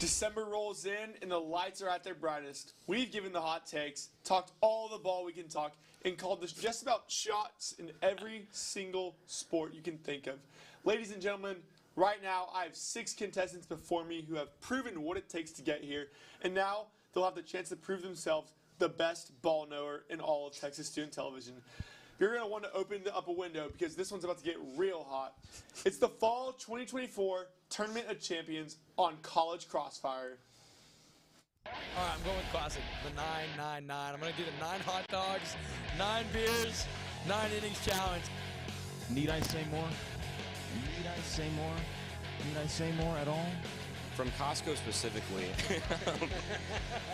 December rolls in and the lights are at their brightest. We've given the hot takes, talked all the ball we can talk, and called this just about shots in every single sport you can think of. Ladies and gentlemen, right now I have 6 contestants before me who have proven what it takes to get here, and now they'll have the chance to prove themselves the best ball knower in all of Texas student television. You're going to want to open up a window because this one's about to get real hot. It's the Fall 2024 Tournament of Champions on College Crossfire. All right, I'm going with classic, the 9-9-9. I'm going to do the 9 hot dogs, 9 beers, 9 innings challenge. Need I say more? Need I say more? Need I say more at all? From Costco specifically,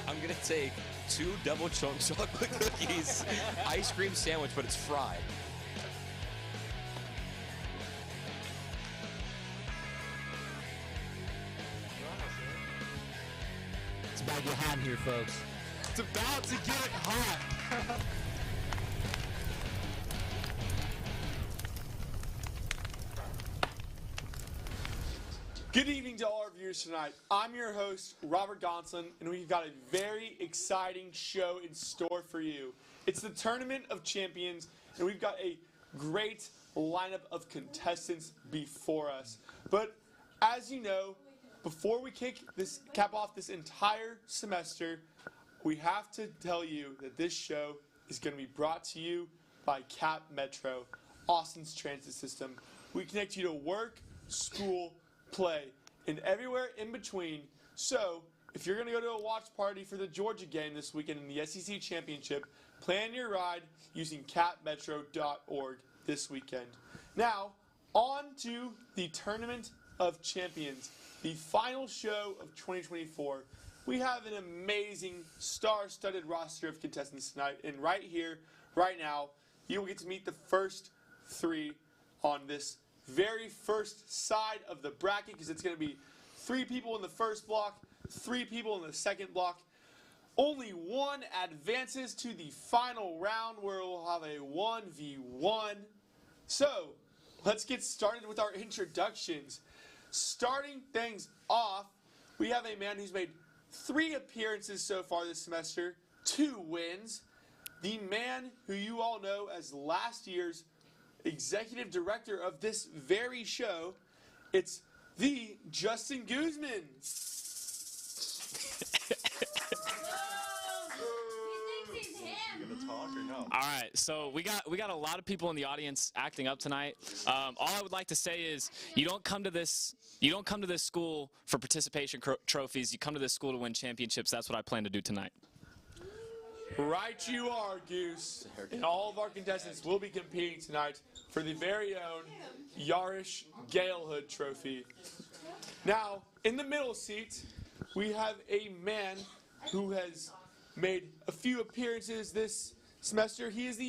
I'm going to take 2 double chunk chocolate cookies, ice cream sandwich, but it's fried. It's about to get hot in here, folks. It's about to get hot. Good evening to all our viewers tonight. I'm your host, Robert Gonsolin, and we've got a very exciting show in store for you. It's the Tournament of Champions, and we've got a great lineup of contestants before us. But as you know, before we cap off this entire semester, we have to tell you that this show is going to be brought to you by Cap Metro, Austin's transit system. We connect you to work, school, play, and everywhere in between. So, if you're going to go to a watch party for the Georgia game this weekend in the SEC Championship, plan your ride using capmetro.org this weekend. Now, on to the Tournament of Champions, the final show of 2024. We have an amazing, star-studded roster of contestants tonight, and right here, right now, you will get to meet the first 3 on this very first side of the bracket, because it's going to be 3 people in the first block, 3 people in the second block. Only one advances to the final round where we'll have a 1v1. So, let's get started with our introductions. Starting things off, we have a man who's made 3 appearances so far this semester, 2 wins. The man who you all know as last year's executive director of this very show, it's the Justin Goosman. All right, so we got a lot of people in the audience acting up tonight. All I would like to say is you don't come to this school for participation trophies. You come to this school to win championships. That's what I plan to do tonight. Right you are, Goose. And all of our contestants will be competing tonight for the very own Yarish Galehood Trophy. Now, in the middle seat, we have a man who has made a few appearances this semester. He is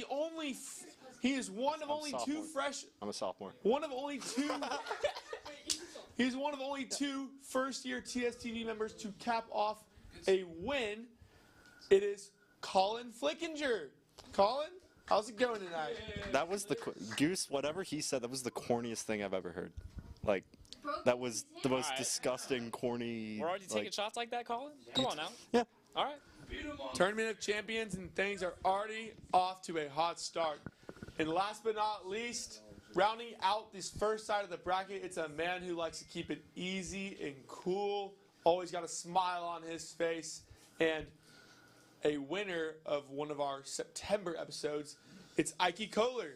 one of only 2 fresh. I'm a sophomore. One of only 2. He's one of only 2 first-year TSTV members to cap off a win. It is Colin Flickinger. Colin, how's it going tonight? That was the Goose. Whatever he said, that was the corniest thing I've ever heard. Like, that was the most disgusting, corny. We're already taking shots like that, Colin? Come on now. Yeah. All right. Tournament of Champions, and things are already off to a hot start. And last but not least, rounding out this first side of the bracket, it's a man who likes to keep it easy and cool. Always got a smile on his face, and a winner of one of our September episodes. It's Ikey Kohler.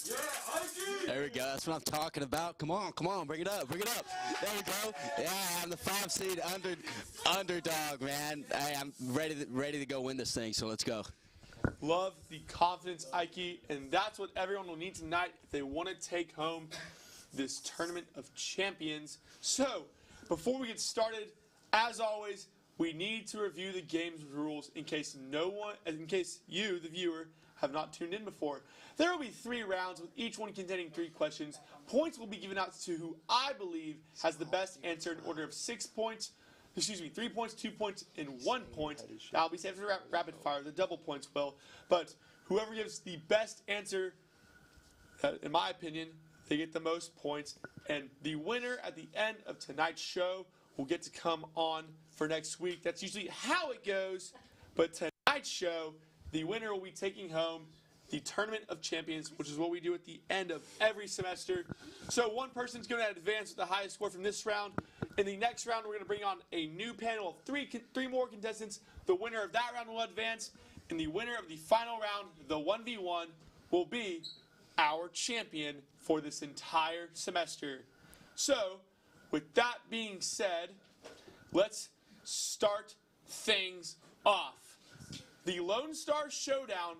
Yeah, Ikey! There we go. That's what I'm talking about. Come on, bring it up, There we go. Yeah, I'm the 5 seed underdog, man. Hey, I'm ready to go win this thing. So let's go. Love the confidence, Ikey, and that's what everyone will need tonight if they want to take home this Tournament of Champions. So, before we get started, as always, we need to review the game's rules in case you, the viewer, have not tuned in before. There will be 3 rounds with each one containing 3 questions. Points will be given out to who I believe has the best answer in order of 6 points. 3 points, 2 points, and 1 point. That'll be saved for rapid fire. The double points will. But whoever gives the best answer, in my opinion, they get the most points. And the winner at the end of tonight's show will get to come on for next week. That's usually how it goes. But tonight's show, the winner will be taking home the Tournament of Champions, which is what we do at the end of every semester. So one person's going to advance with the highest score from this round. In the next round, we're going to bring on a new panel of three more contestants. The winner of that round will advance, and the winner of the final round, the 1v1, will be our champion for this entire semester. So, with that being said, let's start things off. The Lone Star Showdown.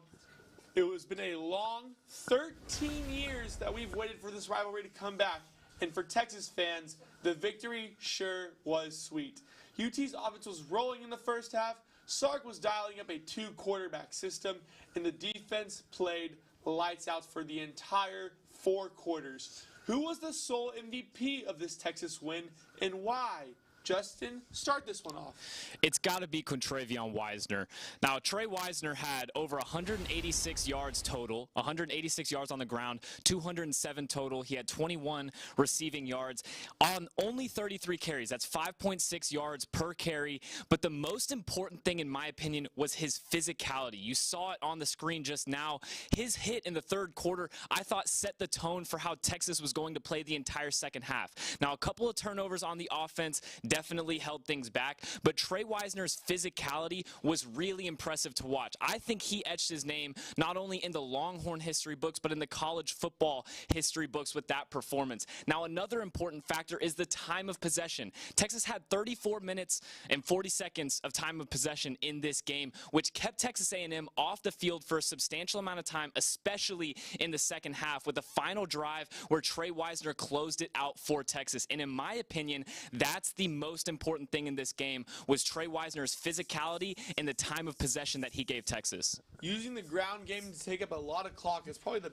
It has been a long 13 years that we've waited for this rivalry to come back. And for Texas fans, the victory sure was sweet. UT's offense was rolling in the first half. Sark was dialing up a 2-quarterback system. And the defense played lights out for the entire 4 quarters. Who was the sole MVP of this Texas win and why? Justin, start this one off. It's got to be Contravion Wisner. Now, Trey Wisner had over 186 yards total, 186 yards on the ground, 207 total. He had 21 receiving yards on only 33 carries. That's 5.6 yards per carry. But the most important thing, in my opinion, was his physicality. You saw it on the screen just now. His hit in the third quarter, I thought, set the tone for how Texas was going to play the entire second half. Now, a couple of turnovers on the offense definitely held things back, but Trey Wisner's physicality was really impressive to watch. I think he etched his name not only in the Longhorn history books, but in the college football history books with that performance. Now, another important factor is the time of possession. Texas had 34 minutes and 40 seconds of time of possession in this game, which kept Texas A&M off the field for a substantial amount of time, especially in the second half, with the final drive where Trey Wisner closed it out for Texas. And in my opinion, that's the most important thing in this game, was Trey Wisner's physicality and the time of possession that he gave Texas. Using the ground game to take up a lot of clock is probably the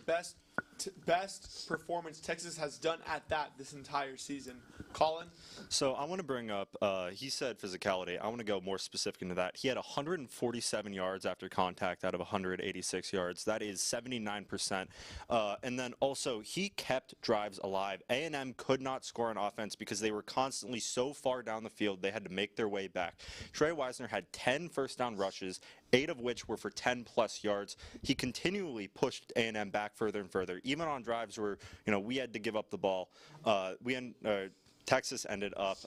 best performance Texas has done at that this entire season. Colin? So I want to bring up, he said physicality. I want to go more specific into that. He had 147 yards after contact out of 186 yards. That is 79%. And then also, he kept drives alive. A&M could not score on offense because they were constantly so far down the field, they had to make their way back. Trey Wisner had 10 first down rushes, 8 of which were for 10-plus yards. He continually pushed A&M back further and further, even on drives where, we had to give up the ball. Texas ended up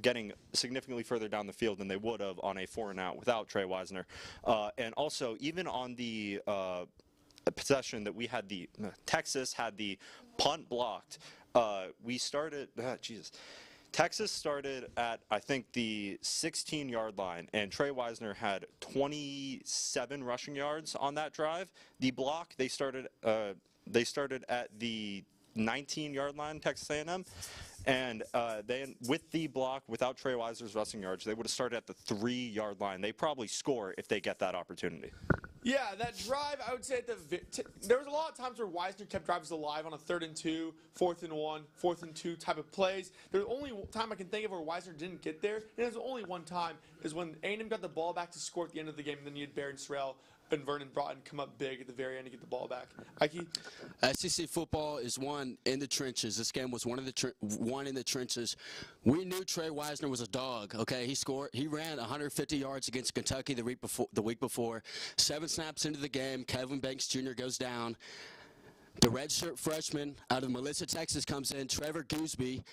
getting significantly further down the field than they would have on a 4-and-out without Trey Wisner. And also, even on the possession that we had, Texas had the punt blocked. Texas started at, I think, the 16-yard line, and Trey Wisner had 27 rushing yards on that drive. The block, they started at the 19-yard line, Texas A&M. And with the block, without Trey Wisner's rushing yards, they would have started at the 3-yard line. They probably score if they get that opportunity. Yeah, that drive, I would say there was a lot of times where Wisner kept drives alive on a 3rd and 2, 4th and 1, 4th and 2 type of plays. There's only time I can think of where Wisner didn't get there, and there's only one time, is when A&M got the ball back to score at the end of the game, and then you had Barron Sorrell and Vernon Broughton come up big at the very end to get the ball back. Ikey? SEC football is won in the trenches. This game was won in the trenches. We knew Trey Wisner was a dog. Okay, he ran 150 yards against Kentucky the week before. 7 snaps into the game, Kevin Banks Jr. goes down. The redshirt freshman out of Melissa, Texas comes in. Trevor Goosby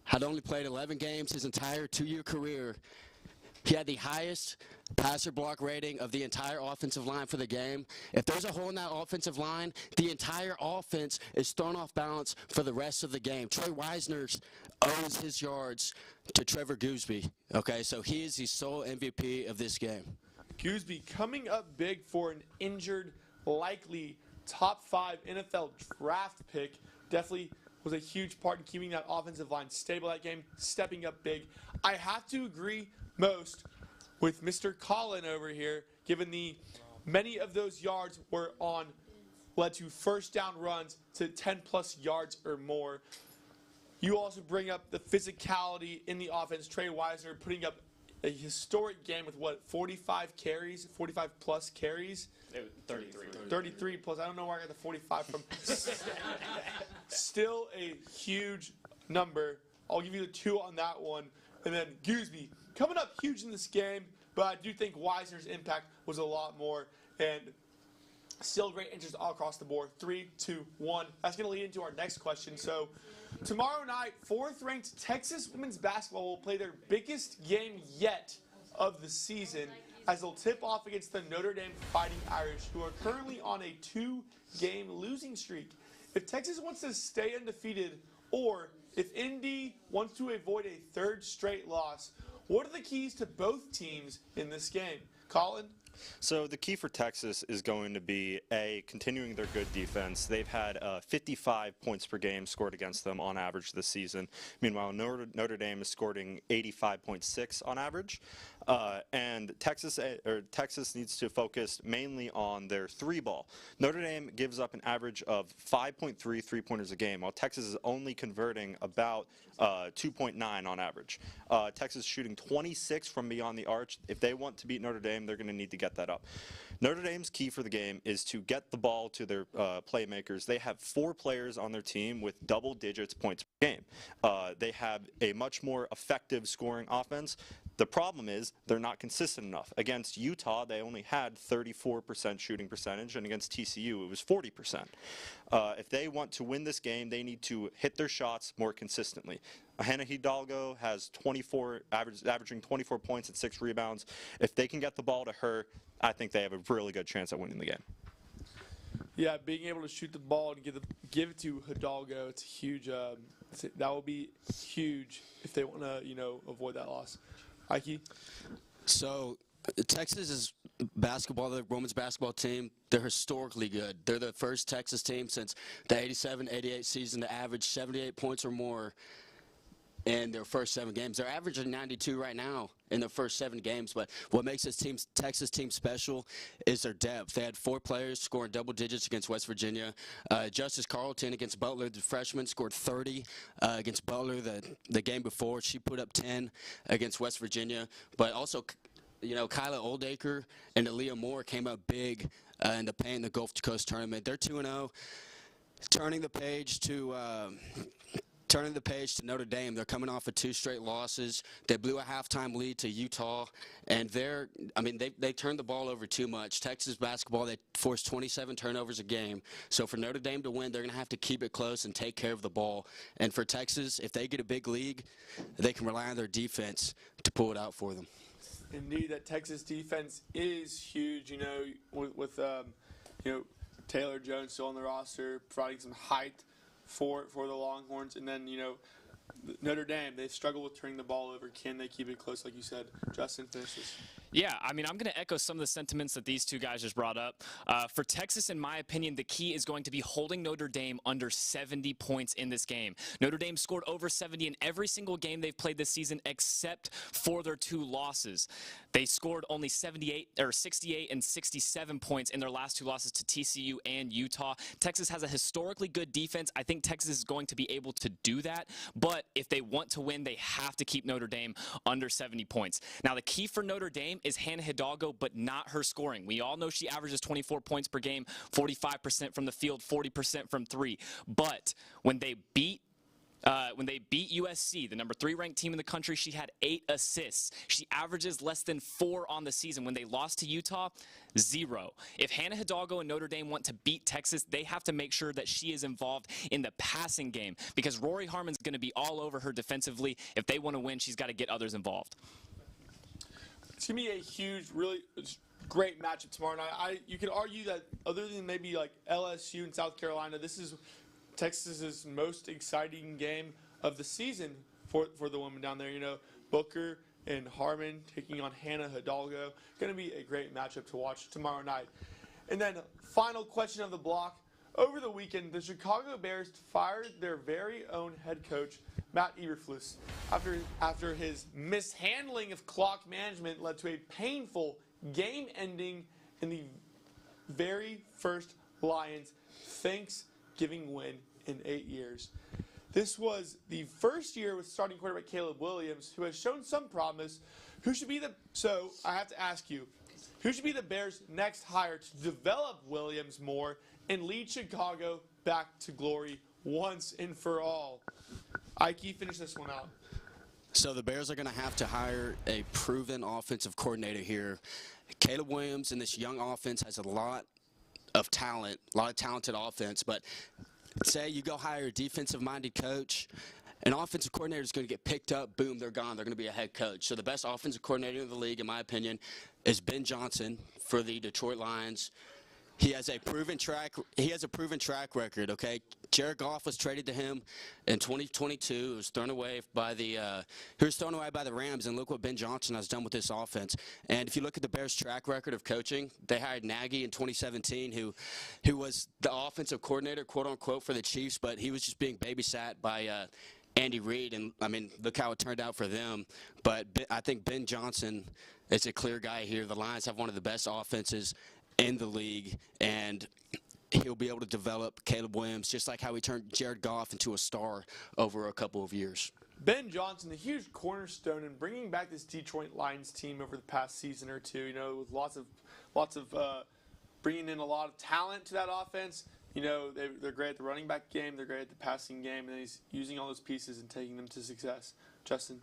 had only played 11 games his entire 2-year career. He had the highest passer block rating of the entire offensive line for the game. If there's a hole in that offensive line, the entire offense is thrown off balance for the rest of the game. Trey Wisner owes his yards to Trevor Goosby. Okay, so he is the sole MVP of this game. Goosby coming up big for an injured, likely top 5 NFL draft pick. Definitely was a huge part in keeping that offensive line stable that game, stepping up big. I have to agree most with Mr. Colin over here, given many of those yards led to first down runs to 10-plus yards or more. You also bring up the physicality in the offense. Trey Wisner putting up a historic game with 45 carries, 45-plus carries? 33. 33 plus. I don't know where I got the 45 from. Still a huge number. I'll give you the 2 on that one. And then Goosby coming up huge in this game, but I do think Wisner's impact was a lot more. And still great interest all across the board. 3, 2, 1. That's going to lead into our next question. So tomorrow night, 4th-ranked Texas women's basketball will play their biggest game yet of the season as they'll tip off against the Notre Dame Fighting Irish, who are currently on a 2-game losing streak. If Texas wants to stay undefeated, or if Indy wants to avoid a 3rd straight loss, what are the keys to both teams in this game? Colin? So the key for Texas is going to be, continuing their good defense. They've had 55 points per game scored against them on average this season. Meanwhile, Notre Dame is scoring 85.6 on average. And Texas needs to focus mainly on their 3-ball. Notre Dame gives up an average of 5.3 3-pointers a game, while Texas is only converting about 2.9 on average. Texas shooting 26 from beyond the arch. If they want to beat Notre Dame, they're going to need to get that up. Notre Dame's key for the game is to get the ball to their playmakers. They have 4 players on their team with double digits points per game. They have a much more effective scoring offense. The problem is they're not consistent enough. Against Utah, they only had 34% shooting percentage, and against TCU, it was 40%. If they want to win this game, they need to hit their shots more consistently. Hannah Hidalgo has averaging 24 points and 6 rebounds. If they can get the ball to her, I think they have a really good chance at winning the game. Yeah, being able to shoot the ball and give it to Hidalgo, it's huge. That will be huge if they want to, avoid that loss. Ikey? So Texas's basketball, the women's basketball team, they're historically good. They're the first Texas team since the 87-88 season to average 78 points or more in their first 7 games. They're averaging 92 right now in their first 7 games, but what makes this Texas team special is their depth. They had 4 players scoring double digits against West Virginia. Justice Carlton against Butler, the freshman, scored 30 against Butler the game before. She put up 10 against West Virginia, but also Kyla Oldacre and Aaliyah Moore came up big in the paint in the Gulf Coast tournament. They're 2-0, turning the page to Notre Dame. They're coming off of 2 straight losses. They blew a halftime lead to Utah, and they turned the ball over too much. Texas basketball, they forced 27 turnovers a game. So for Notre Dame to win, they're going to have to keep it close and take care of the ball. And for Texas, if they get a big lead, they can rely on their defense to pull it out for them. Indeed, that Texas defense is huge, with Taylor Jones still on the roster, providing some height for the Longhorns. And then, Notre Dame, they've struggled with turning the ball over. Can they keep it close, like you said? Justin, finish this. Yeah, I'm going to echo some of the sentiments that these 2 guys just brought up. For Texas, in my opinion, the key is going to be holding Notre Dame under 70 points in this game. Notre Dame scored over 70 in every single game they've played this season except for their 2 losses. They scored only 68 and 67 points in their last 2 losses to TCU and Utah. Texas has a historically good defense. I think Texas is going to be able to do that, but if they want to win, they have to keep Notre Dame under 70 points. Now, the key for Notre Dame is Hannah Hidalgo, but not her scoring. We all know she averages 24 points per game, 45% from the field, 40% from 3. But when they beat USC, the number 3 ranked team in the country, she had 8 assists. She averages less than 4 on the season. When they lost to Utah, 0. If Hannah Hidalgo and Notre Dame want to beat Texas, they have to make sure that she is involved in the passing game, because Rory Harmon's going to be all over her defensively. If they want to win, she's got to get others involved. It's going to be a huge, really great matchup tomorrow night. You could argue that other than maybe like LSU and South Carolina, this is Texas's most exciting game of the season for the women down there. Booker and Harmon taking on Hannah Hidalgo. Going to be a great matchup to watch tomorrow night. And then final question of the block. Over the weekend, the Chicago Bears fired their very own head coach, Matt Eberflus, after his mishandling of clock management led to a painful game ending in the very first Lions Thanksgiving win in 8 years. This was the first year with starting quarterback Caleb Williams, who has shown some promise. So I have to ask you, who should be the Bears' next hire to develop Williams more and lead Chicago back to glory once and for all? Ikey, finish this one out. So the Bears are going to have to hire a proven offensive coordinator here. Caleb Williams and this young offense has a lot of talent, a lot of talented offense, but say you go hire a defensive-minded coach, an offensive coordinator is going to get picked up, boom, they're gone. They're going to be a head coach. So the best offensive coordinator in the league, in my opinion, is Ben Johnson for the Detroit Lions. He has a proven track record, okay? Jared Goff was traded to him in 2022. He was thrown away by the Rams, and look what Ben Johnson has done with this offense. And if you look at the Bears' track record of coaching, they hired Nagy in 2017, who was the offensive coordinator, quote unquote, for the Chiefs, but he was just being babysat by Andy Reid, and I mean, look how it turned out for them. But I think Ben Johnson is a clear guy here. The Lions have one of the best offenses in the league, and he'll be able to develop Caleb Williams just like how he turned Jared Goff into a star over a couple of years. Ben Johnson, a huge cornerstone in bringing back this Detroit Lions team over the past season or two. You know, with lots of bringing in a lot of talent to that offense. You know, they're great at the running back game, they're great at the passing game, and he's using all those pieces and taking them to success. Justin?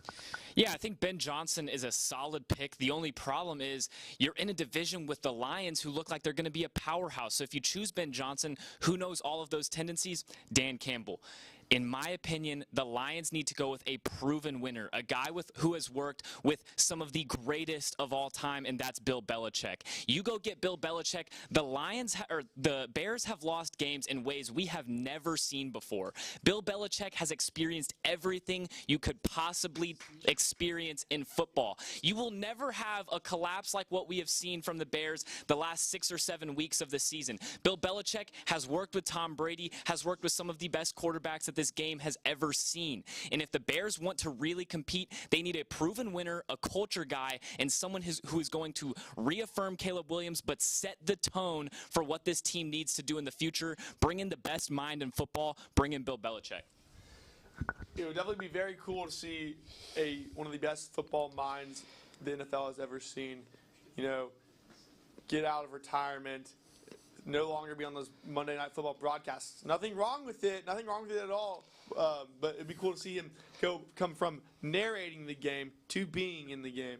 Yeah, I think Ben Johnson is a solid pick. The only problem is you're in a division with the Lions who look like they're going to be a powerhouse. So if you choose Ben Johnson, who knows all of those tendencies? Dan Campbell. In my opinion, the Lions need to go with a proven winner, a guy who has worked with some of the greatest of all time, and that's Bill Belichick. You go get Bill Belichick. The Bears have lost games in ways we have never seen before. Bill Belichick has experienced everything you could possibly experience in football. You will never have a collapse like what we have seen from the Bears the last 6 or 7 weeks of the season. Bill Belichick has worked with Tom Brady, has worked with some of the best quarterbacks that this game has ever seen. And if the Bears want to really compete, they need a proven winner, a culture guy, and someone who is going to reaffirm Caleb Williams but set the tone for what this team needs to do in the future. Bring in the best mind in football. Bring in Bill Belichick. It would definitely be very cool to see one of the best football minds the NFL has ever seen, you know, get out of retirement, no longer be on those Monday Night Football broadcasts. Nothing wrong with it at all. But it'd be cool to see him come from narrating the game to being in the game.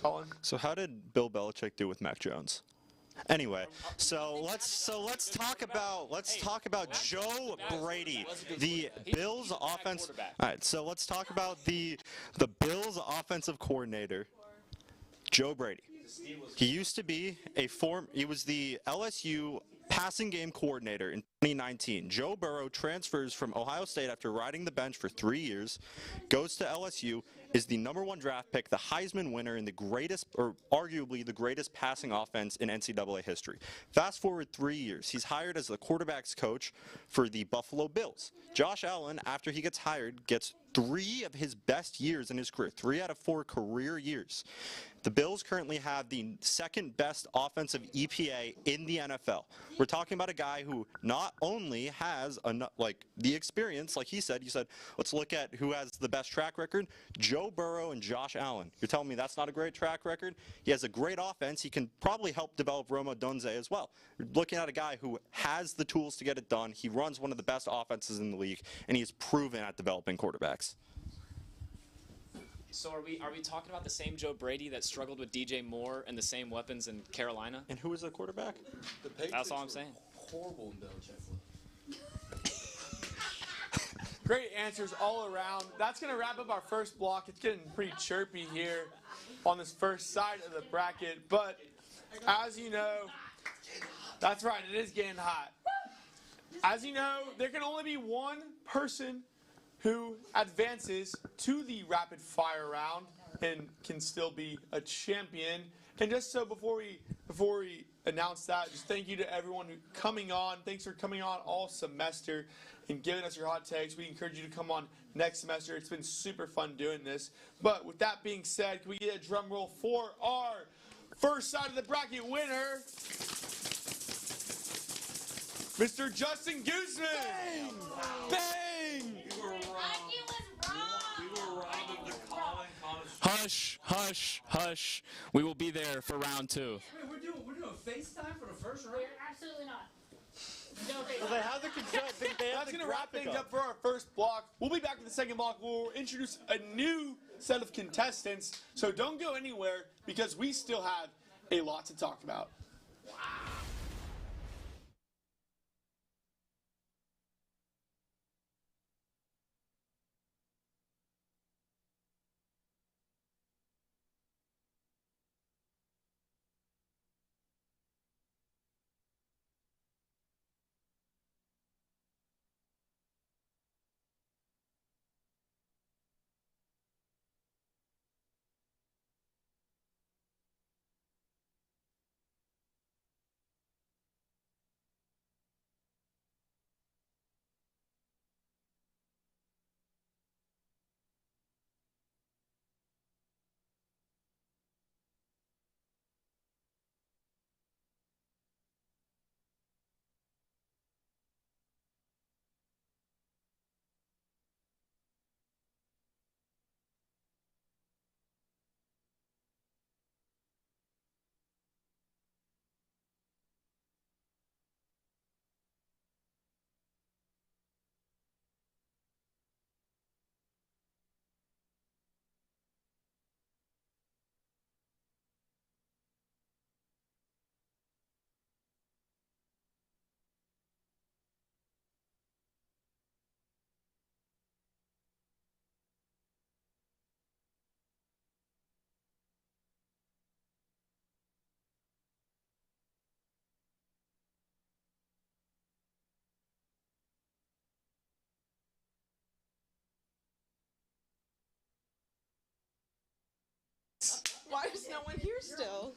Colin? So how did Bill Belichick do with Mac Jones? Anyway, so let's talk about Joe Brady, the Bills offense. All right, so let's talk about the Bills offensive coordinator, Joe Brady. He used to be he was the LSU passing game coordinator in 2019. Joe Burrow transfers from Ohio State after riding the bench for 3 years, goes to LSU, is the #1 draft pick, the Heisman winner, and the greatest, or arguably the greatest passing offense in NCAA history. Fast forward 3 years, he's hired as the quarterback's coach for the Buffalo Bills. Josh Allen, after he gets hired, gets 3 of his best years in his career, 3 out of 4 career years. The Bills currently have the second best offensive EPA in the NFL. We're talking about a guy who not only has the experience, like he said, let's look at who has the best track record, Joe Burrow and Josh Allen. You're telling me that's not a great track record? He has a great offense. He can probably help develop Roma Dunze as well. You're looking at a guy who has the tools to get it done. He runs one of the best offenses in the league, and he's proven at developing quarterbacks. So are we talking about the same Joe Brady that struggled with DJ Moore and the same weapons in Carolina? And who was the quarterback? The Patriots. That's all I'm saying. Horrible in Belichick. Great answers all around. That's going to wrap up our first block. It's getting pretty chirpy here on this first side of the bracket. But as you know, that's right, it is getting hot. As you know, there can only be one person who advances to the rapid fire round and can still be a champion. And just so before we announce that, just thank you to everyone coming on. Thanks for coming on all semester and giving us your hot takes. We encourage you to come on next semester. It's been super fun doing this. But with that being said, can we get a drum roll for our first side of the bracket winner, Mr. Justin Goosman? Bang! Bang! Hush, hush, hush. We will be there for round 2. Wait, we're doing FaceTime for the first round? Absolutely not. How's the That's going to wrap things up for our first block. We'll be back with the second block. We'll introduce a new set of contestants. So don't go anywhere because we still have a lot to talk about. Why is no one here still?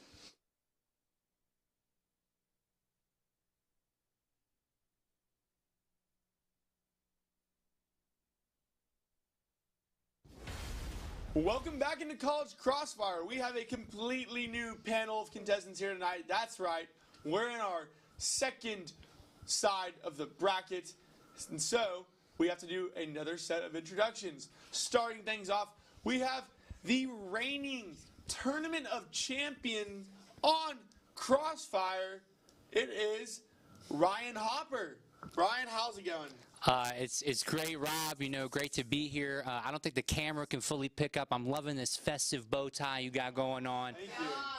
Welcome back into College Crossfire. We have a completely new panel of contestants here tonight. That's right. We're in our second side of the bracket. And so we have to do another set of introductions. Starting things off, we have the reigning Tournament of Champions on Crossfire. It is Ryan Hopper. Ryan, how's it going? It's great, Rob. You know, great to be here. I don't think the camera can fully pick up. I'm loving this festive bow tie you got going on. Thank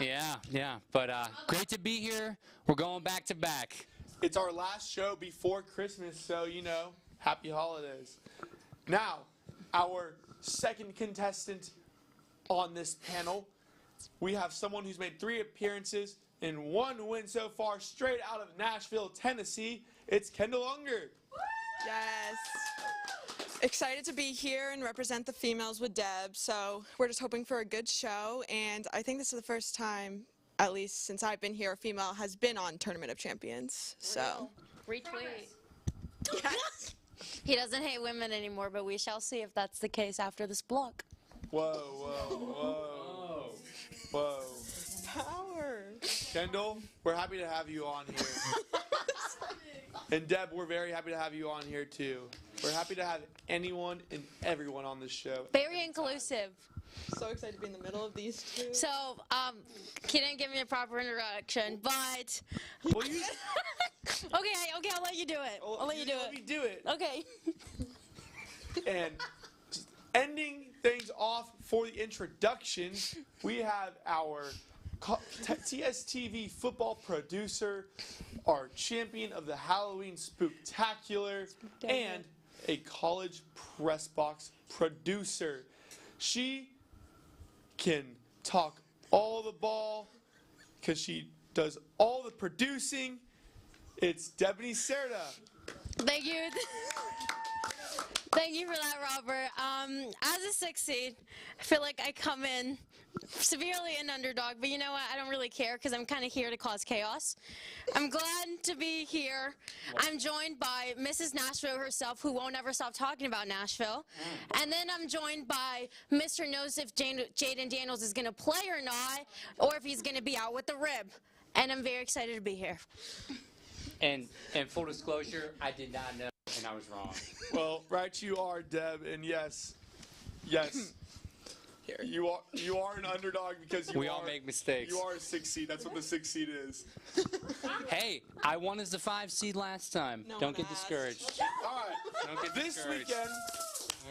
you. Yeah. But great to be here. We're going back to back. It's our last show before Christmas, so, you know, happy holidays. Now, our second contestant on this panel, we have someone who's made 3 appearances and 1 win so far, straight out of Nashville, Tennessee. It's Kendell Ungar. Yes. Excited to be here and represent the females with Deb. So we're just hoping for a good show. And I think this is the first time, at least since I've been here, a female has been on Tournament of Champions. So. Retweet. Yes. He doesn't hate women anymore, but we shall see if that's the case after this block. Whoa. Power. Kendell, we're happy to have you on here. And Deb, we're very happy to have you on here too. We're happy to have anyone and everyone on this show. Very inclusive. So excited to be in the middle of these two. So, he didn't give me a proper introduction, but Well, you, okay, I'll let you do it. I'll let you do let me it. do it. Okay. And just ending things off for the introduction, we have our TSTV football producer, our champion of the Halloween Spooktacular, and a college press box producer. She can talk all the ball because she does all the producing. It's Debanny Cerda. Thank you. Thank you for that, Robert. As a 6 seed, I feel like I come in severely an underdog, but you know what? I don't really care because I'm kind of here to cause chaos. I'm glad to be here. I'm joined by Mrs. Nashville herself, who won't ever stop talking about Nashville. And then I'm joined by Mr. Knows if Jaden Daniels is going to play or not, or if he's going to be out with the rib. And I'm very excited to be here. And full disclosure, I did not know, and I was wrong. Well, right you are, Deb, and yes, here. You are an underdog because We all make mistakes. You are a 6 seed. That's what the 6 seed is. Hey, I won as the 5 seed last time. No Don't one get asked. discouraged. All right. Don't get This discouraged. weekend.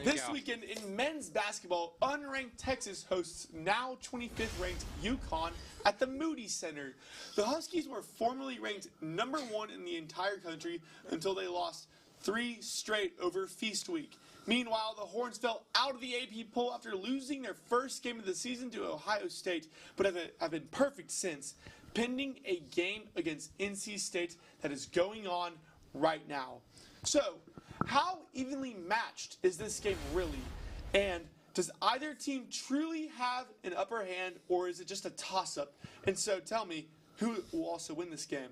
There you This go. weekend in men's basketball, unranked Texas hosts now 25th ranked UConn at the Moody Center. The Huskies were formerly ranked number 1 in the entire country until they lost 3 straight over Feast Week. Meanwhile, the Horns fell out of the AP poll after losing their first game of the season to Ohio State, but have been perfect since, pending a game against NC State that is going on right now. So, how evenly matched is this game really? And does either team truly have an upper hand, or is it just a toss-up? And so tell me, who will also win this game?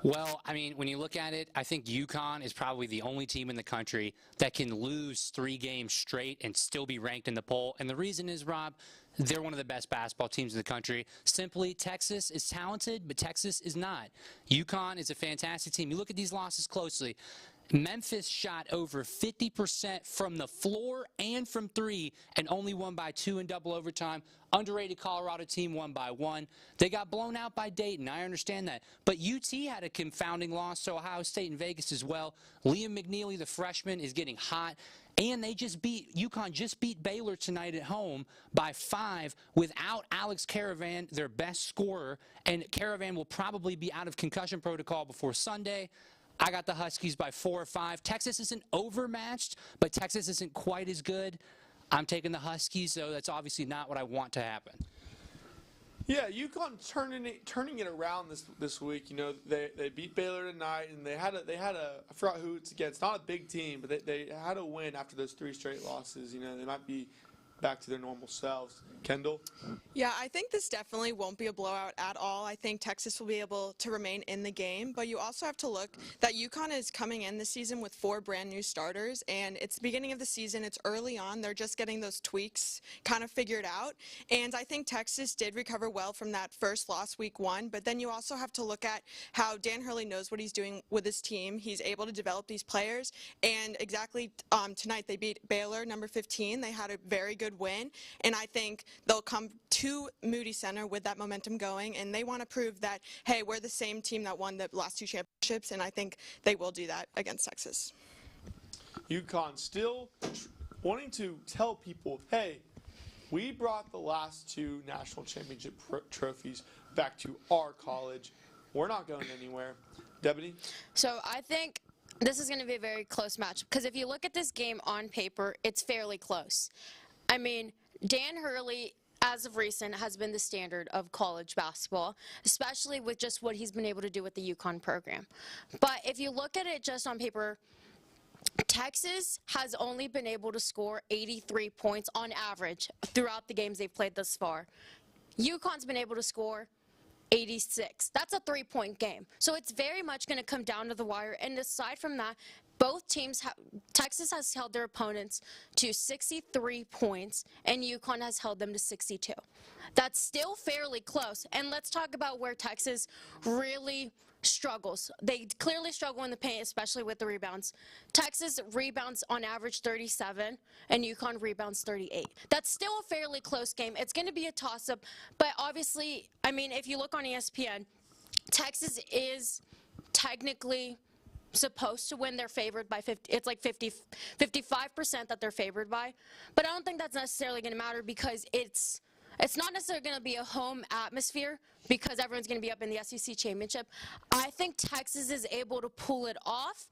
Well, I mean, when you look at it, I think UConn is probably the only team in the country that can lose 3 games straight and still be ranked in the poll. And the reason is, Rob, they're one of the best basketball teams in the country. Simply, Texas is talented, but Texas is not. UConn is a fantastic team. You look at these losses closely. Memphis shot over 50% from the floor and from 3 and only won by 2 in double overtime. Underrated Colorado team won by 1. They got blown out by Dayton. I understand that. But UT had a confounding loss to Ohio State and Vegas as well. Liam McNeely, the freshman, is getting hot. And UConn just beat Baylor tonight at home by 5 without Alex Caravan, their best scorer. And Caravan will probably be out of concussion protocol before Sunday. I got the Huskies by 4 or 5. Texas isn't overmatched, but Texas isn't quite as good. I'm taking the Huskies, though that's obviously not what I want to happen. Yeah, UConn turning it around this week. You know, they beat Baylor tonight, and they had a I forgot who it's against. Not a big team, but they had a win after those 3 straight losses. You know, they might be back to their normal selves. Kendell? Yeah, I think this definitely won't be a blowout at all. I think Texas will be able to remain in the game, but you also have to look that UConn is coming in this season with 4 brand new starters, and it's the beginning of the season. It's early on. They're just getting those tweaks kind of figured out, and I think Texas did recover well from that first loss week 1, but then you also have to look at how Dan Hurley knows what he's doing with his team. He's able to develop these players, and exactly tonight they beat Baylor, number 15. They had a very good win, and I think they'll come to Moody Center with that momentum going, and they want to prove that, hey, we're the same team that won the last 2 championships, and I think they will do that against Texas. UConn still wanting to tell people, hey, we brought the last 2 national championship trophies back to our college. We're not going anywhere. Debanny? So I think this is going to be a very close match, because if you look at this game on paper, it's fairly close. I mean, Dan Hurley, as of recent, has been the standard of college basketball, especially with just what he's been able to do with the UConn program. But if you look at it just on paper, Texas has only been able to score 83 points on average throughout the games they've played thus far. UConn's been able to score 86. That's a 3-point game. So it's very much going to come down to the wire. And aside from that, both teams Texas has held their opponents to 63 points, and UConn has held them to 62. That's still fairly close. And let's talk about where Texas really struggles. They clearly struggle in the paint, especially with the rebounds. Texas rebounds on average 37, and UConn rebounds 38. That's still a fairly close game. It's going to be a toss-up, but obviously, I mean, if you look on ESPN, Texas is technically supposed to win. They're favored by 50. It's like 55% that they're favored by, but I don't think that's necessarily going to matter, because it's not necessarily going to be a home atmosphere, because everyone's going to be up in the SEC championship. I think Texas is able to pull it off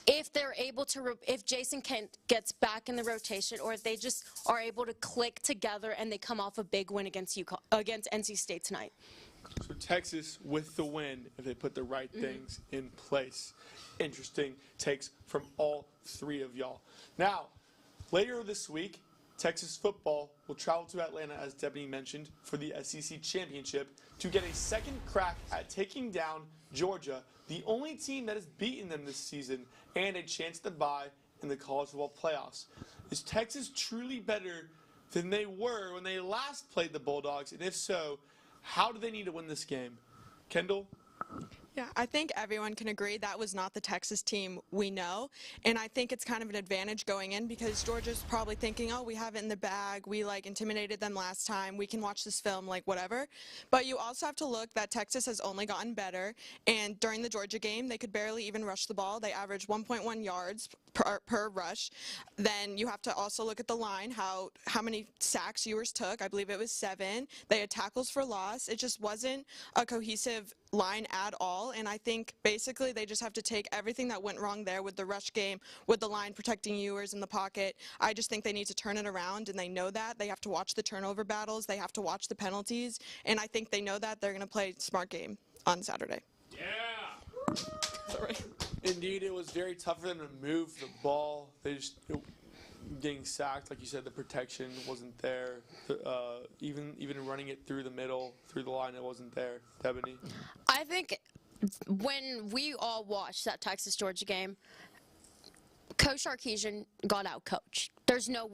if they're able to, if Jason Kent gets back in the rotation, or if they just are able to click together and they come off a big win against NC State tonight. So Texas with the win if they put the right things in place. Interesting takes from all 3 of y'all. Now, later this week, Texas football will travel to Atlanta, as Debanny mentioned, for the SEC Championship to get a second crack at taking down Georgia, the only team that has beaten them this season, and a chance to bye in the college football playoffs. Is Texas truly better than they were when they last played the Bulldogs? And if so, how do they need to win this game? Kendell? Yeah, I think everyone can agree that was not the Texas team we know, and I think it's kind of an advantage going in because Georgia's probably thinking, oh, we have it in the bag, we like intimidated them last time, we can watch this film, like whatever. But you also have to look that Texas has only gotten better, and during the Georgia game, they could barely even rush the ball. They averaged 1.1 yards per rush. Then you have to also look at the line, how many sacks Ewers took. I believe it was 7. They had tackles for loss. It just wasn't a cohesive line at all, and I think basically they just have to take everything that went wrong there with the rush game, with the line protecting Ewers in the pocket. I just think they need to turn it around, and they know that. They have to watch the turnover battles, they have to watch the penalties, and I think they know that. They're going to play smart game on Saturday. Yeah! Sorry. Indeed, it was very tough for them to move the ball. They just getting sacked, like you said, the protection wasn't there. Even running it through the middle, through the line, it wasn't there. Debanny? I think when we all watched that Texas-Georgia game, Coach Sarkisian got out-coached. There's no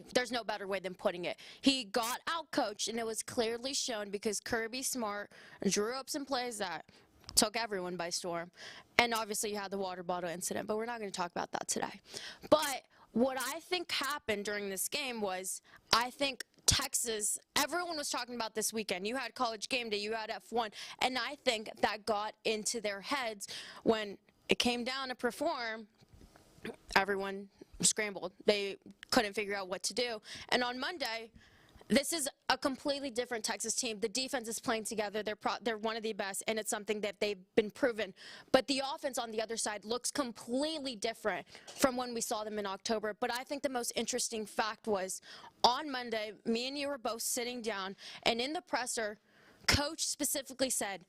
better way than putting it. He got out-coached, and it was clearly shown because Kirby Smart drew up some plays that took everyone by storm. And obviously you had the water bottle incident, but we're not going to talk about that today. But what I think happened during this game was, I think Texas, everyone was talking about this weekend. You had College Game Day, you had F1, and I think that got into their heads when it came down to perform. Everyone scrambled. They couldn't figure out what to do. And on Monday, this is a completely different Texas team. The defense is playing together. They're one of the best, and it's something that they've been proven. But the offense on the other side looks completely different from when we saw them in October. But I think the most interesting fact was on Monday, me and you were both sitting down, and in the presser, Coach specifically said,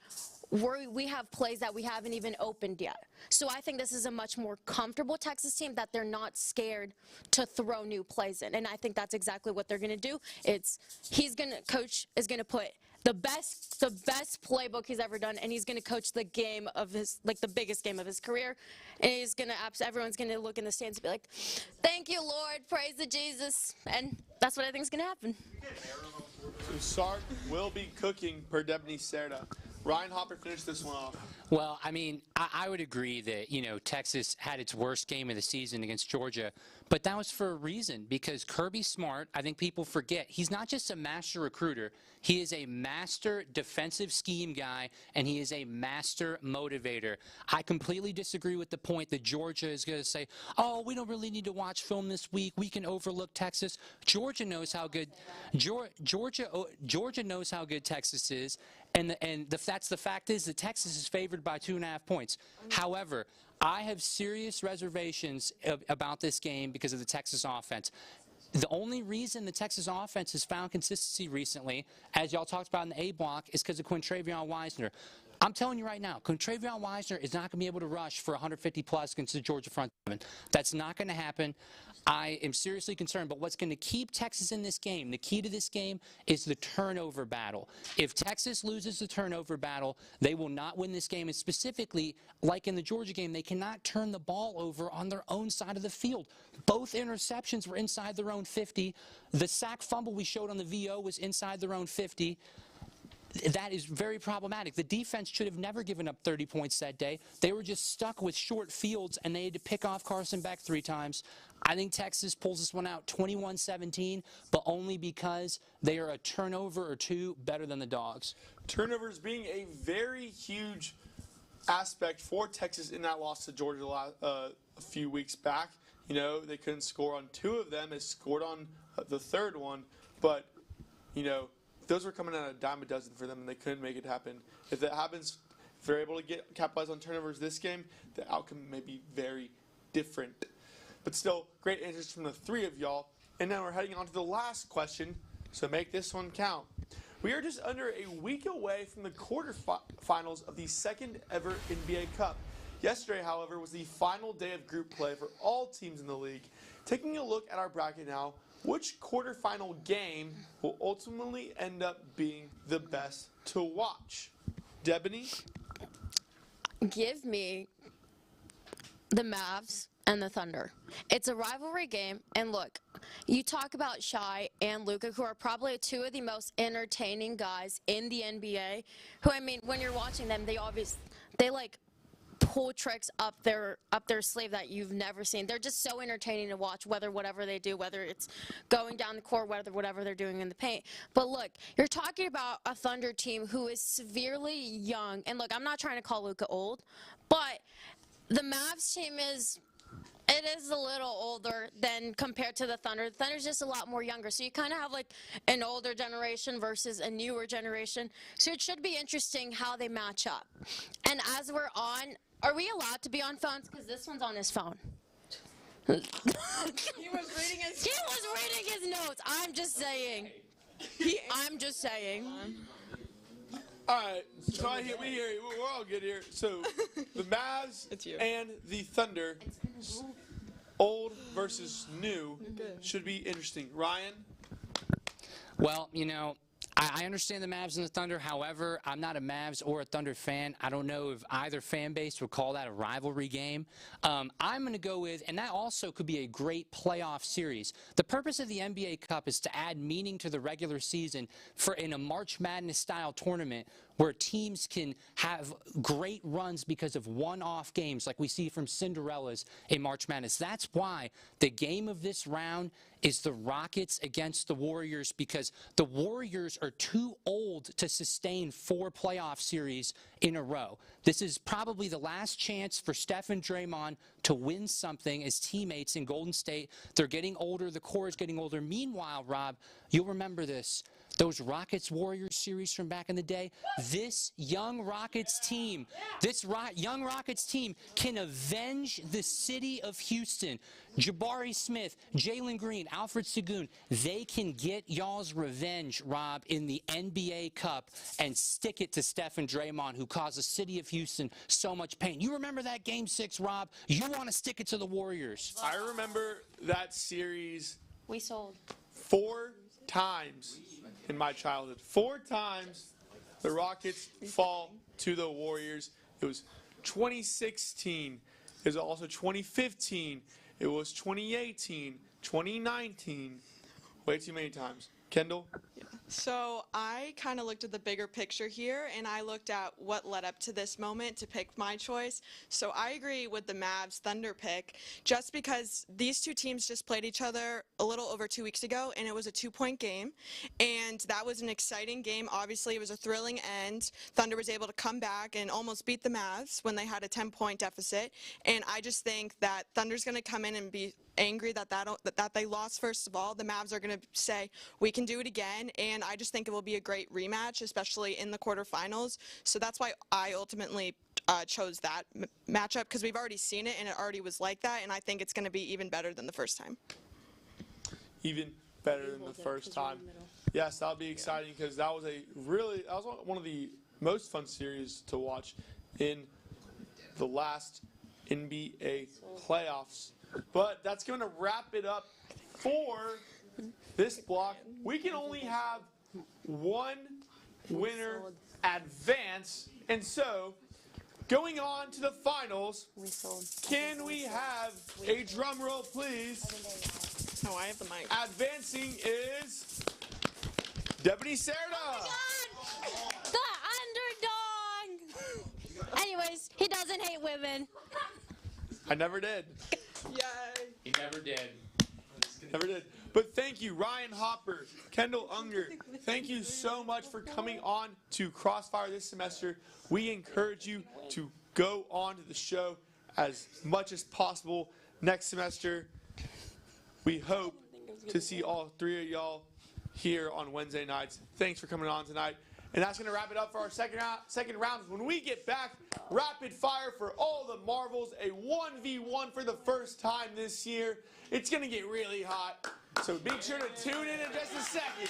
we have plays that we haven't even opened yet. So I think this is a much more comfortable Texas team, that they're not scared to throw new plays in. And I think that's exactly what they're going to do. Coach is going to put the best playbook he's ever done, and he's going to coach the game of his, like the biggest game of his career. And everyone's going to look in the stands and be like, thank you, Lord, praise the Jesus. And that's what I think is going to happen. So Sark will be cooking per Debanny Cerda. Ryan Hopper finished this one off. Well, I mean, I would agree that, Texas had its worst game of the season against Georgia, but that was for a reason, because Kirby Smart, I think people forget, he's not just a master recruiter. He is a master defensive scheme guy, and he is a master motivator. I completely disagree with the point that Georgia is going to say, oh, we don't really need to watch film this week. We can overlook Texas. Georgia knows how good Georgia knows how good Texas is, and the fact is that Texas is favored by 2.5 points. However, I have serious reservations about this game because of the Texas offense. The only reason the Texas offense has found consistency recently, as y'all talked about in the A block, is because of Quintravion Wisner. I'm telling you right now, Quintravion Wisner is not going to be able to rush for 150-plus against the Georgia front seven. That's not going to happen. I am seriously concerned. But what's going to keep Texas in this game, the key to this game, is the turnover battle. If Texas loses the turnover battle, they will not win this game. And specifically, like in the Georgia game, they cannot turn the ball over on their own side of the field. Both interceptions were inside their own 50. The sack fumble we showed on the VO was inside their own 50. That is very problematic. The defense should have never given up 30 points that day. They were just stuck with short fields, and they had to pick off Carson Beck 3 times. I think Texas pulls this one out 21-17, but only because they are a turnover or 2 better than the Dogs. Turnovers being a very huge aspect for Texas in that loss to Georgia a few weeks back. They couldn't score on 2 of them. They scored on the 3rd one, but, those were coming out a dime a dozen for them, and they couldn't make it happen. If that happens, if they're able to capitalize on turnovers this game, the outcome may be very different. But still, great answers from the 3 of y'all. And now we're heading on to the last question, so make this one count. We are just under a week away from the quarterfinals of the 2nd ever NBA Cup. Yesterday, however, was the final day of group play for all teams in the league. Taking a look at our bracket now, which quarterfinal game will ultimately end up being the best to watch? Debanny? Give me the Mavs and the Thunder. It's a rivalry game, and look, you talk about Shai and Luka, who are probably 2 of the most entertaining guys in the NBA, who, I mean, when you're watching them, they pull tricks up their sleeve that you've never seen. They're just so entertaining to watch, whatever they do, whether it's going down the court, whatever they're doing in the paint. But look, you're talking about a Thunder team who is severely young. And look, I'm not trying to call Luka old, but the Mavs team is a little older than compared to the Thunder. The Thunder's just a lot more younger. So you kind of have like an older generation versus a newer generation. So it should be interesting how they match up. And as we're on, are we allowed to be on phones? Because this one's on his phone. He was reading his notes. I'm just saying. All right, so we hear you. We're all good here. So the Mavs and the Thunder, old versus new, should be interesting. Ryan? Well, you know, I understand the Mavs and the Thunder. However, I'm not a Mavs or a Thunder fan. I don't know if either fan base would call that a rivalry game. I'm going to go with, and that also could be a great playoff series. The purpose of the NBA Cup is to add meaning to the regular season in a March Madness style tournament where teams can have great runs because of one-off games like we see from Cinderella's in March Madness. That's why the game of this round is the Rockets against the Warriors, because the Warriors are too old to sustain 4 playoff series in a row. This is probably the last chance for Steph and Draymond to win something as teammates in Golden State. They're getting older. The core is getting older. Meanwhile, Rob, you'll remember this. Those Rockets-Warriors series from back in the day, this young Rockets team, young Rockets team can avenge the city of Houston. Jabari Smith, Jalen Green, Alfred Sengun, they can get y'all's revenge, Rob, in the NBA Cup and stick it to Steph and Draymond, who caused the city of Houston so much pain. You remember that Game 6, Rob? You want to stick it to the Warriors. I remember that series. We sold 4 times in my childhood. 4 times the Rockets fall to the Warriors. It was 2016. It was also 2015. It was 2018, 2019. Way too many times. Kendell? So I kind of looked at the bigger picture here, and I looked at what led up to this moment to pick my choice. So I agree with the Mavs Thunder pick, just because these two teams just played each other a little over 2 weeks ago, and it was a 2-point game, and that was an exciting game. Obviously, it was a thrilling end. Thunder was able to come back and almost beat the Mavs when they had a 10-point deficit, and I just think that Thunder's going to come in and be angry that they lost. First of all, the Mavs are going to say we can do it again, and I just think it will be a great rematch, especially in the quarterfinals. So that's why I ultimately chose that matchup, because we've already seen it and it already was like that, and I think it's going to be even better than the first time. Even better than the first time. Yes, that'll be exciting, because that was one of the most fun series to watch in the last NBA playoffs. But that's going to wrap it up for this block. We can only have one winner advance. And so, going on to the finals, can we have a drum roll, please? Oh, I have the mic. Advancing is Debanny Cerda. Oh my God! The underdog! Anyways, he doesn't hate women. I never did. Yay. He never did. Never did. But thank you, Ryan Hopper, Kendell Ungar. Thank you so much for coming on to Crossfire this semester. We encourage you to go on to the show as much as possible next semester. We hope to see all 3 of y'all here on Wednesday nights. Thanks for coming on tonight. And that's going to wrap it up for our second round. When we get back, rapid fire for all the marbles, a 1v1 for the first time this year. It's going to get really hot, so be sure to tune in just a second.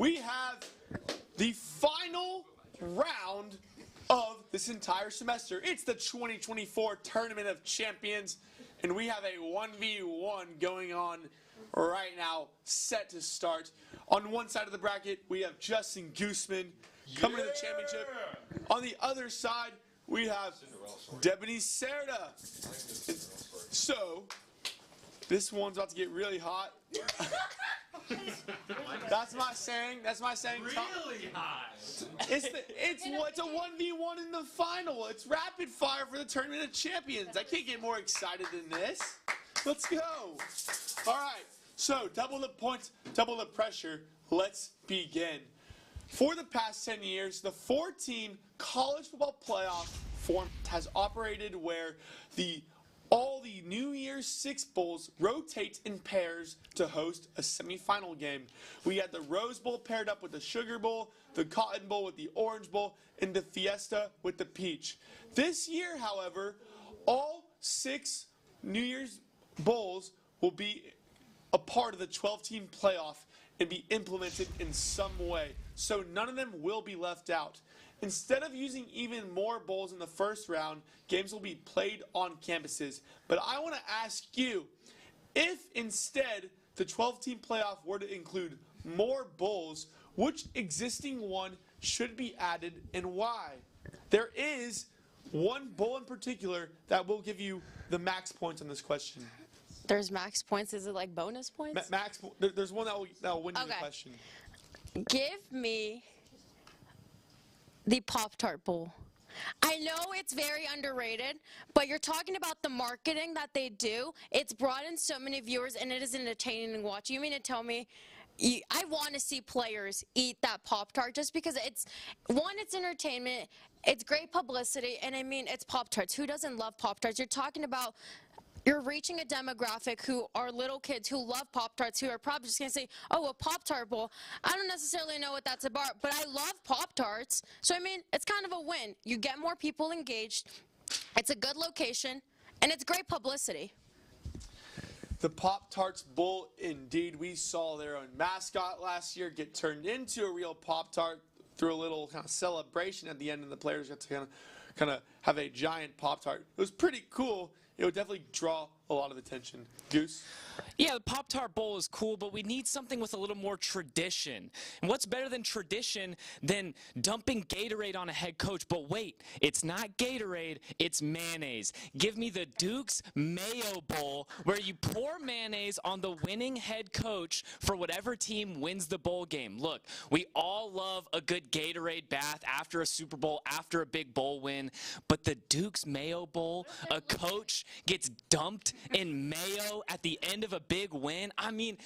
we have the final round of this entire semester. It's the 2024 Tournament of Champions, and we have a 1v1 going on right now, set to start. On one side of the bracket, we have Justin Goosman coming to the championship. On the other side, we have Debanny Cerda. So, this one's about to get really hot. That's my saying. Really hot. It's a 1v1 in the final. It's rapid fire for the Tournament of Champions. I can't get more excited than this. Let's go. All right. So, double the points, double the pressure. Let's begin. For the past 10 years, the 4-team college football playoff format has operated where all the New Year's Six Bowls rotate in pairs to host a semifinal game. We had the Rose Bowl paired up with the Sugar Bowl, the Cotton Bowl with the Orange Bowl, and the Fiesta with the Peach. This year, however, all 6 New Year's Bowls will be a part of the 12-team playoff and be implemented in some way, so none of them will be left out. Instead of using even more bowls in the first round, games will be played on campuses. But I want to ask you, if instead the 12-team playoff were to include more bowls, which existing one should be added and why? There is one bowl in particular that will give you the max points on this question. There's max points. Is it like bonus points? There's one that will win you the question. Give me the Pop-Tart Bowl. I know it's very underrated, but you're talking about the marketing that they do. It's brought in so many viewers, and it is entertaining to watch. You mean to tell me I want to see players eat that Pop-Tart just because it's entertainment, it's great publicity, and I mean, it's Pop-Tarts. Who doesn't love Pop-Tarts? You're reaching a demographic who are little kids who love Pop-Tarts, who are probably just going to say, oh, a Pop-Tart Bowl. I don't necessarily know what that's about, but I love Pop-Tarts. So, I mean, it's kind of a win. You get more people engaged. It's a good location, and it's great publicity. The Pop-Tarts Bowl, indeed. We saw their own mascot last year get turned into a real Pop-Tart through a little kind of celebration at the end, and the players got to kind of have a giant Pop-Tart. It was pretty cool. It would definitely draw a lot of attention. Goose? Yeah, the Pop-Tart Bowl is cool, but we need something with a little more tradition. And what's better than tradition than dumping Gatorade on a head coach? But wait, it's not Gatorade, it's mayonnaise. Give me the Duke's Mayo Bowl, where you pour mayonnaise on the winning head coach for whatever team wins the bowl game. Look, we all love a good Gatorade bath after a Super Bowl, after a big bowl win, but the Duke's Mayo Bowl, a coach gets dumped in mayo at the end of a big win. I mean,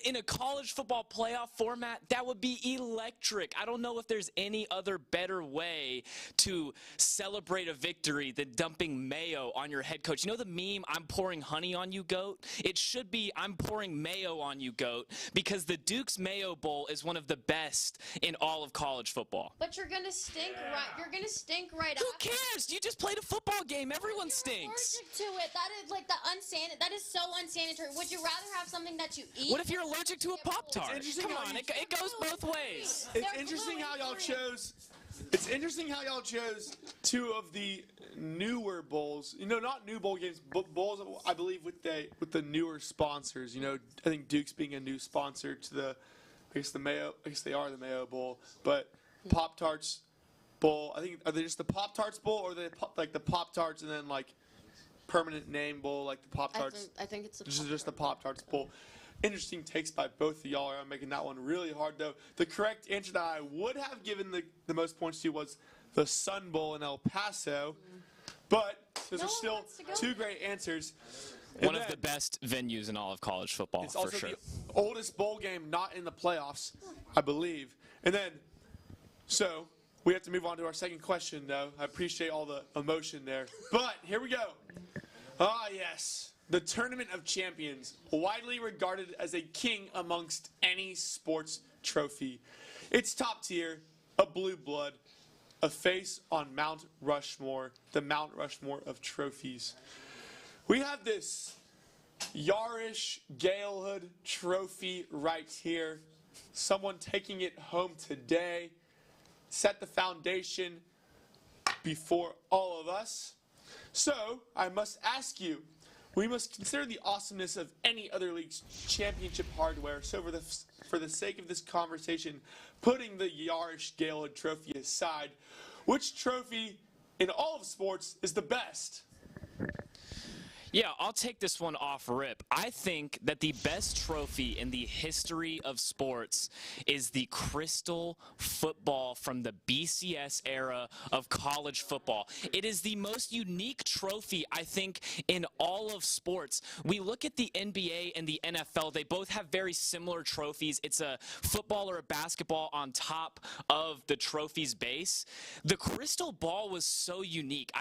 in a college football playoff format, that would be electric. I don't know if there's any other better way to celebrate a victory than dumping mayo on your head coach. You know the meme, I'm pouring honey on you, goat? It should be, I'm pouring mayo on you, goat, because the Duke's Mayo Bowl is one of the best in all of college football. But you're going to stink right. You're going to stink right Who cares? You just played a football game. Everyone stinks. Allergic to it. That is like that is so unsanitary. Would you rather have something that you eat? What if you're allergic to a Pop-Tart? Come on, it goes both ways. It's interesting how y'all chose. It's interesting how y'all chose 2 of the newer bowls. You know, not new bowl games, but bowls, I believe, with the newer sponsors. You know, I think Duke's being a new sponsor to the, I guess they are the Mayo Bowl, but Pop-Tarts Bowl. I think, are they just the Pop-Tarts Bowl, or are they like the Pop-Tarts and then like permanent name bowl like the Pop-Tarts? I think it's just the Pop-Tarts Bowl. Interesting takes by both of y'all. I'm making that one really hard, though. The correct answer that I would have given the most points to was the Sun Bowl in El Paso. But those are still 2 great answers. One of the best venues in all of college football, it's also for sure. the oldest bowl game not in the playoffs, I believe. And then, so we have to move on to our second question, though. I appreciate all the emotion there. But here we go. Ah, yes. The Tournament of Champions, widely regarded as a king amongst any sports trophy. It's top tier, a blue blood, a face on Mount Rushmore, the Mount Rushmore of trophies. We have this Yarish Galehood trophy right here. someone taking it home today, set the foundation before all of us. So, I must ask you, we must consider the awesomeness of any other league's championship hardware. So for the sake of this conversation, putting the Yarish Gaylord trophy aside, which trophy in all of sports is the best? Yeah, I'll take this one off rip. I think that the best trophy in the history of sports is the Crystal Football from the BCS era of college football. It is the most unique trophy, I think, in all of sports. We look at the NBA and the NFL. They both have very similar trophies. It's a football or a basketball on top of the trophy's base. The Crystal Ball was so unique.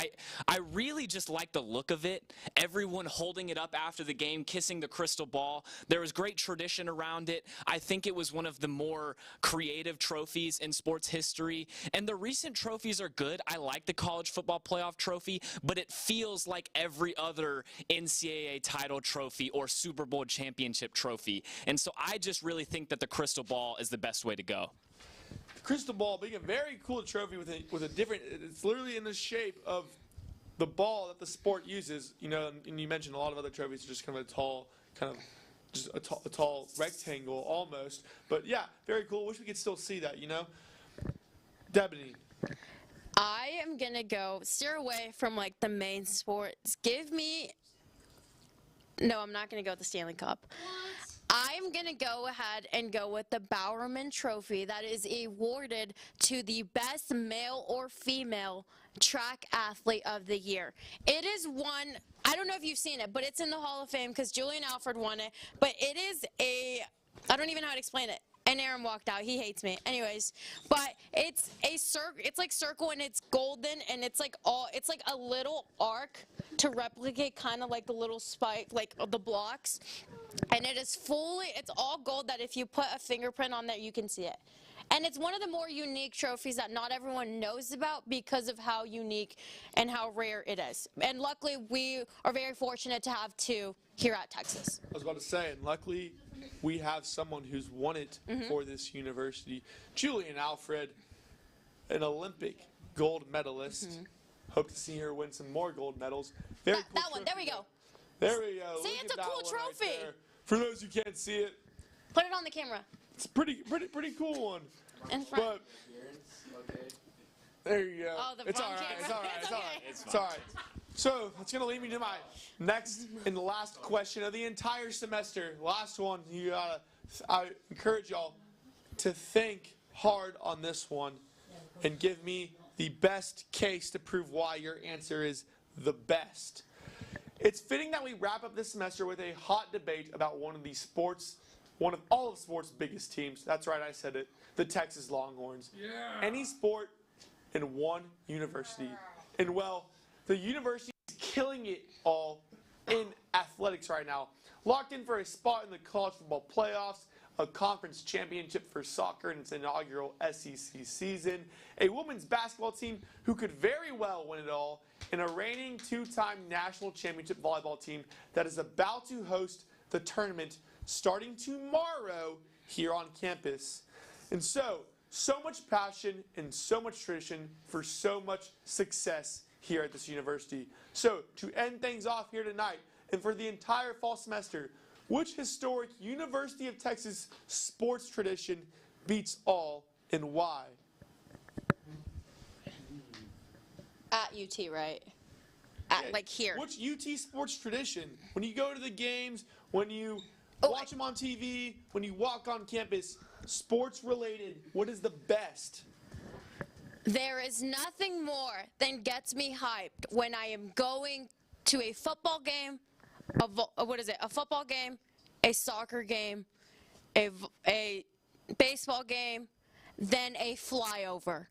I really just like the look of it. Everyone holding it up after the game, kissing the crystal ball. There was great tradition around it. I think it was one of the more creative trophies in sports history. And the recent trophies are good. I like the college football playoff trophy, but it feels like every other NCAA title trophy or Super Bowl championship trophy. And so I just really think that the crystal ball is the best way to go. Crystal ball being a very cool trophy with a different, it's literally in the shape of the ball that the sport uses, you know, and you mentioned a lot of other trophies are just kind of a tall, just a tall rectangle almost. But yeah, very cool. Wish we could still see that, you know. Debanny. I am going to steer away from like the main sports. No, I'm not going to go with the Stanley Cup. I'm going to go ahead and go with the Bowerman Trophy that is awarded to the best male or female track athlete of the year. It is one, I don't know if you've seen it, but it's in the Hall of Fame because Julian Alfred won it. But it is I don't even know how to explain it. And Aaron walked out. He hates me. Anyways, but it's like circle and it's golden and it's like a little arc to replicate kind of like the little spike, like the blocks. And it's all gold that if you put a fingerprint on there, you can see it. And it's one of the more unique trophies that not everyone knows about because of how unique and how rare it is. And luckily, we are very fortunate to have two here at Texas. I was about to say, and luckily, we have someone who's won it for this university. Julian Alfred, an Olympic gold medalist. Hope to see her win some more gold medals. Very cool that one, there we go. There we go. See, it's a cool trophy. Right, for those who can't see it, put it on the camera. It's a pretty cool one. In front. But there you go. Oh, the it's all front right. camera. It's all right. So that's gonna lead me to my next and last question of the entire semester. Last one. I encourage y'all to think hard on this one and give me the best case to prove why your answer is the best. It's fitting that we wrap up this semester with a hot debate about one of all of sports' biggest teams. That's right, I said it. The Texas Longhorns. Yeah. Any sport in one university. And well, the university is killing it all in athletics right now. Locked in for a spot in the college football playoffs, a conference championship for soccer in its inaugural SEC season, a women's basketball team who could very well win it all, and a reigning two-time national championship volleyball team that is about to host the tournament starting tomorrow here on campus. And so much passion and so much tradition for so much success here at this university. So to end things off here tonight and for the entire fall semester, which historic University of Texas sports tradition beats all and why? At UT, right? Like here. Which UT sports tradition? When you go to the games, when you watch them on TV, when you walk on campus, sports related, what is the best? There is nothing more than gets me hyped when I am going to a football game, a football game, a soccer game, a baseball game, then a flyover.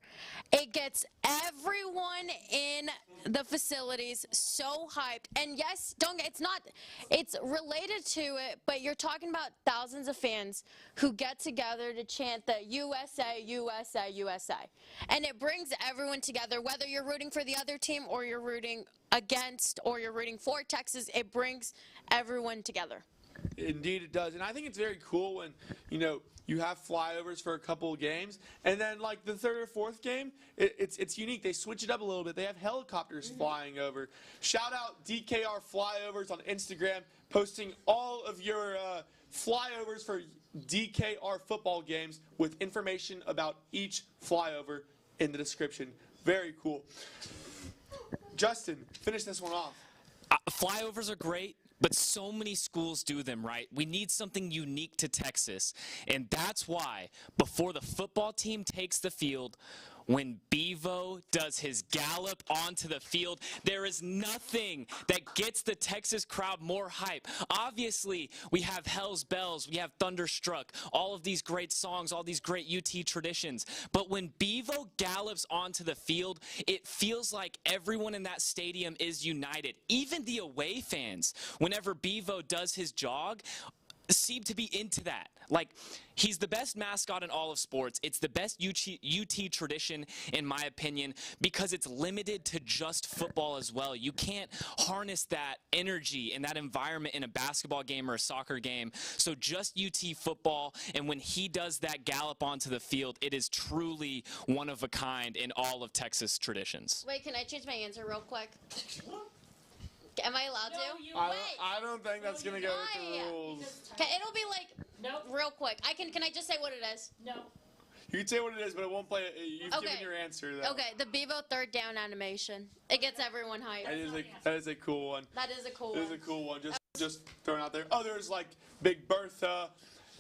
It gets everyone in the facilities so hyped. And yes, it's related to it, but you're talking about thousands of fans who get together to chant the USA, USA, USA. And it brings everyone together, whether you're rooting for the other team or you're rooting against or you're rooting for Texas, it brings everyone together. Indeed it does. And I think it's very cool when, you have flyovers for a couple of games, and then like the third or fourth game, it's unique. They switch it up a little bit. They have helicopters flying over. Shout out DKR Flyovers on Instagram, posting all of your flyovers for DKR football games with information about each flyover in the description. Very cool. Justin, finish this one off. Flyovers are great, but so many schools do them, right? We need something unique to Texas, and that's why before the football team takes the field, when Bevo does his gallop onto the field, there is nothing that gets the Texas crowd more hype. Obviously, we have Hell's Bells, we have Thunderstruck, all of these great songs, all these great UT traditions. But when Bevo gallops onto the field, it feels like everyone in that stadium is united. Even the away fans, whenever Bevo does his jog, seem to be into that. Like, he's the best mascot in all of sports. It's the best UT tradition, in my opinion, because it's limited to just football as well. You can't harness that energy and that environment in a basketball game or a soccer game. So just UT football, and when he does that gallop onto the field, it is truly one of a kind in all of Texas traditions. Wait, can I change my answer real quick? Am I allowed to? I don't think that's going to go with the rules. Okay, it'll be like, real quick. Can I just say what it is? No. You can say what it is, but it won't play. You've given your answer, though. Okay, the Bevo third down animation. It gets everyone hyped. That is a cool one. That is a cool one. It is a cool one. Just throwing out there. Oh, there's like Big Bertha,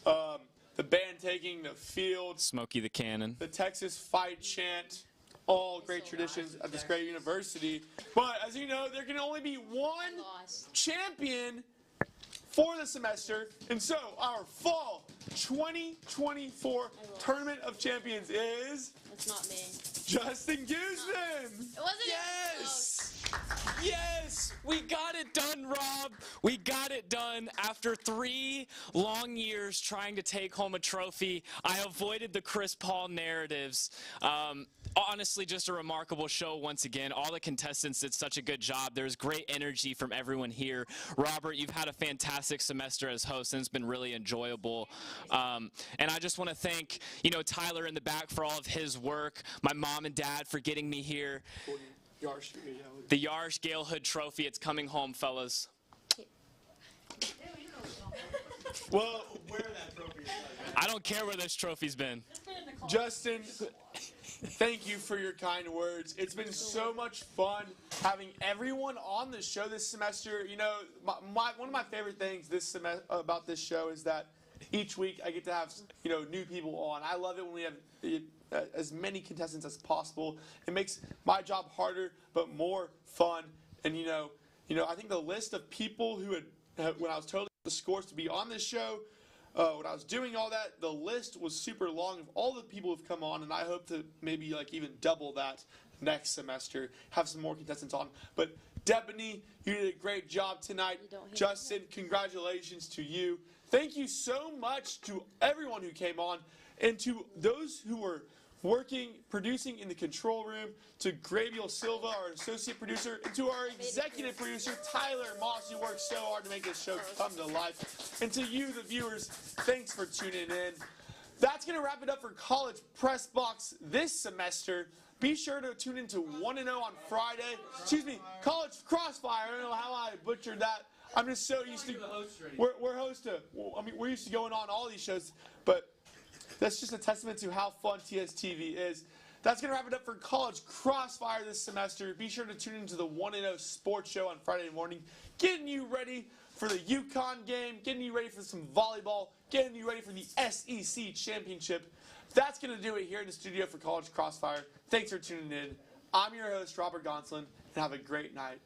the band taking the field, Smokey the Cannon, the Texas fight chant. All great traditions at this great university. But as you know, there can only be one champion for the semester. And so our fall 2024 Tournament of Champions is... That's not me. Justin Goosman. It wasn't Yes! Yes! We got it done, Rob. We got it done. After 3 long years trying to take home a trophy, I avoided the Chris Paul narratives. Honestly, just a remarkable show once again. All the contestants did such a good job. There's great energy from everyone here. Robert, you've had a fantastic semester as host, and it's been really enjoyable. And I just want to thank, Tyler in the back for all of his work, my mom and dad for getting me here. The Yarsh Gale Hood Trophy, it's coming home, fellas. Well, where that trophy is. I don't care where this trophy's been. Justin, thank you for your kind words. It's been so much fun having everyone on the show this semester. One of my favorite things about this show is that each week I get to have new people on. I love it when we have as many contestants as possible. It makes my job harder but more fun. And I think the list of people who had when I was told the scores to be on this show, when I was doing all that, the list was super long of all the people who've come on, and I hope to maybe even double that next semester, have some more contestants on. But Debanny, you did a great job tonight. Justin, congratulations to you. Thank you so much to everyone who came on, and to those who were producing in the control room, to Graviel Silva, our associate producer, and to our executive producer, Tyler Moss, who worked so hard to make this show come to life. And to you, the viewers, thanks for tuning in. That's going to wrap it up for College Press Box this semester. Be sure to tune into 1-0 on Friday. Excuse me, College Crossfire. I don't know how I butchered that. I'm just so used to... We're used to going on all these shows, but that's just a testament to how fun TSTV is. That's going to wrap it up for College Crossfire this semester. Be sure to tune into the 1-0 Sports Show on Friday morning, getting you ready for the UConn game, getting you ready for some volleyball, getting you ready for the SEC Championship. That's going to do it here in the studio for College Crossfire. Thanks for tuning in. I'm your host, Robert Gonsolin, and have a great night.